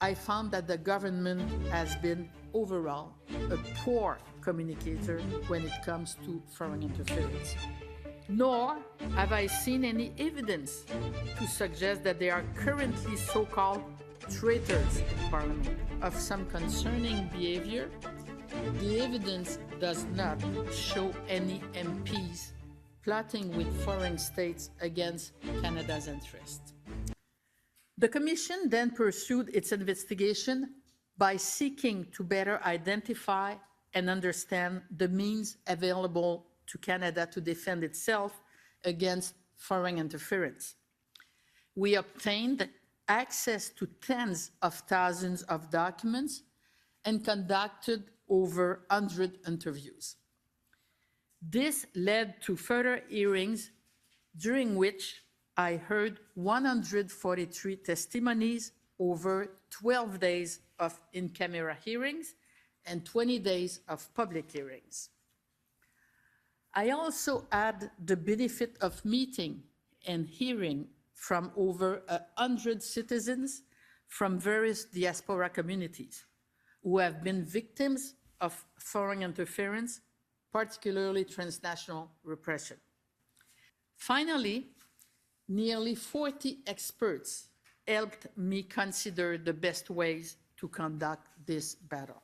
I found that the government has been overall a poor communicator when it comes to foreign interference. Nor have I seen any evidence to suggest that there are currently so-called traitors in Parliament of some concerning behavior. The evidence does not show any MPs plotting with foreign states against Canada's interests. The Commission then pursued its investigation by seeking to better identify and understand the means available to Canada to defend itself against foreign interference. We obtained access to tens of thousands of documents and conducted over 100 interviews. This led to further hearings during which I heard 143 testimonies over 12 days of in-camera hearings and 20 days of public hearings. I also had the benefit of meeting and hearing from over 100 citizens from various diaspora communities who have been victims of foreign interference, particularly transnational repression. Finally, nearly 40 experts helped me consider the best ways to conduct this battle.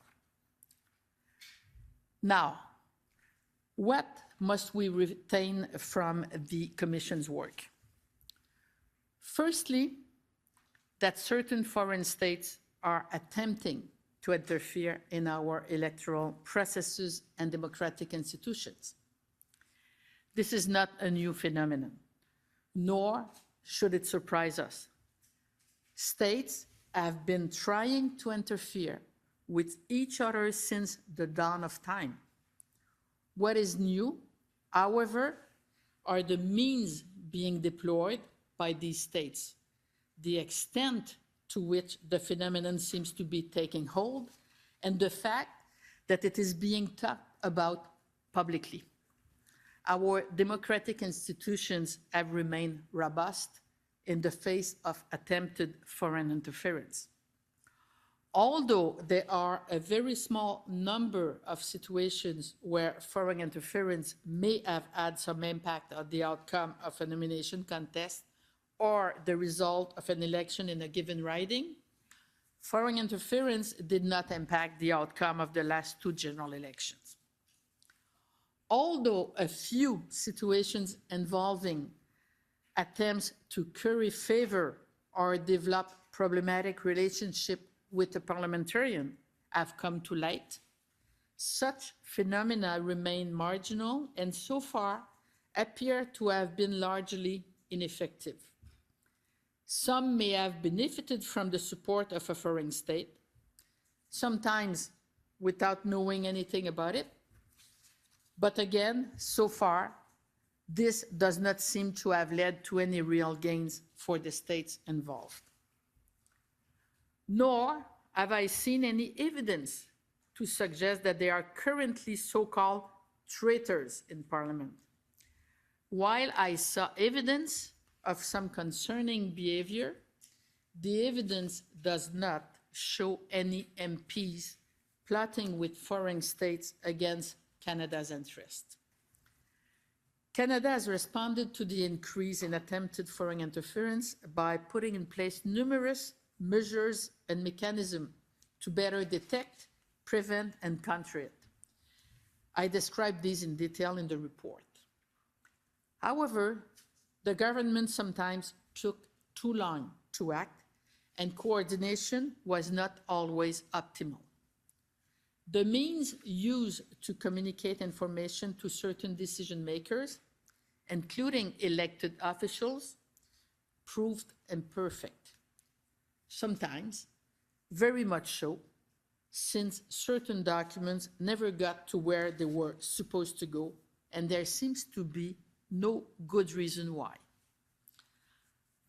Now, what must we retain from the Commission's work? Firstly, that certain foreign states are attempting to interfere in our electoral processes and democratic institutions. This is not a new phenomenon, nor should it surprise us. States have been trying to interfere with each other since the dawn of time. What is new, however, are the means being deployed by these states, the extent to which the phenomenon seems to be taking hold, and the fact that it is being talked about publicly. Our democratic institutions have remained robust in the face of attempted foreign interference. Although there are a very small number of situations where foreign interference may have had some impact on the outcome of a nomination contest or the result of an election in a given riding, foreign interference did not impact the outcome of the last two general elections. Although a few situations involving attempts to curry favor or develop problematic relationship with a parliamentarian have come to light, such phenomena remain marginal and so far appear to have been largely ineffective. Some may have benefited from the support of a foreign state, sometimes without knowing anything about it. But again, so far, this does not seem to have led to any real gains for the states involved. Nor have I seen any evidence to suggest that there are currently so-called traitors in Parliament. While I saw evidence of some concerning behavior, the evidence does not show any MPs plotting with foreign states against Canada's interests. Canada has responded to the increase in attempted foreign interference by putting in place numerous measures and mechanisms to better detect, prevent, and counter it. I describe these in detail in the report. However, the government sometimes took too long to act, and coordination was not always optimal. The means used to communicate information to certain decision makers, including elected officials, proved imperfect. Sometimes, very much so, since certain documents never got to where they were supposed to go, and there seems to be no good reason why.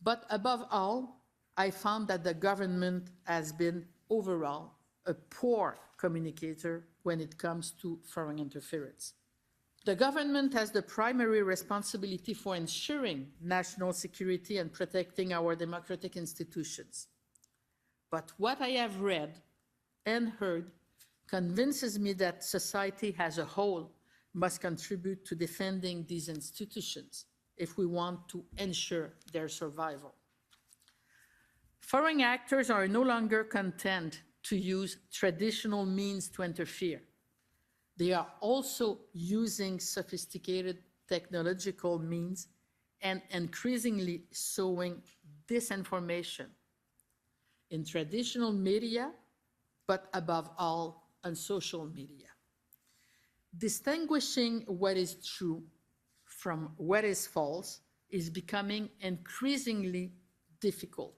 But above all, I found that the government has been overall a poor communicator when it comes to foreign interference. The government has the primary responsibility for ensuring national security and protecting our democratic institutions. But what I have read and heard convinces me that society as a whole must contribute to defending these institutions if we want to ensure their survival. Foreign actors are no longer content to use traditional means to interfere. They are also using sophisticated technological means and increasingly sowing disinformation in traditional media, but above all, on social media. Distinguishing what is true from what is false is becoming increasingly difficult,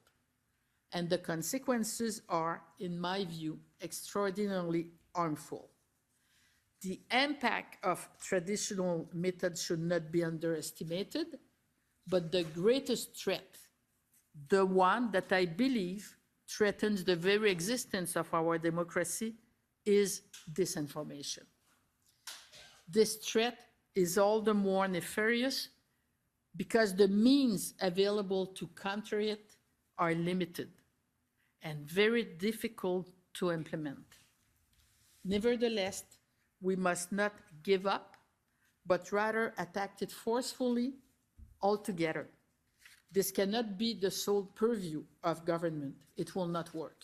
and the consequences are, in my view, extraordinarily harmful. The impact of traditional methods should not be underestimated, but the greatest threat, the one that I believe threatens the very existence of our democracy, is disinformation. This threat is all the more nefarious because the means available to counter it are limited and very difficult to implement. Nevertheless, we must not give up, but rather attack it forcefully altogether. This cannot be the sole purview of government. It will not work.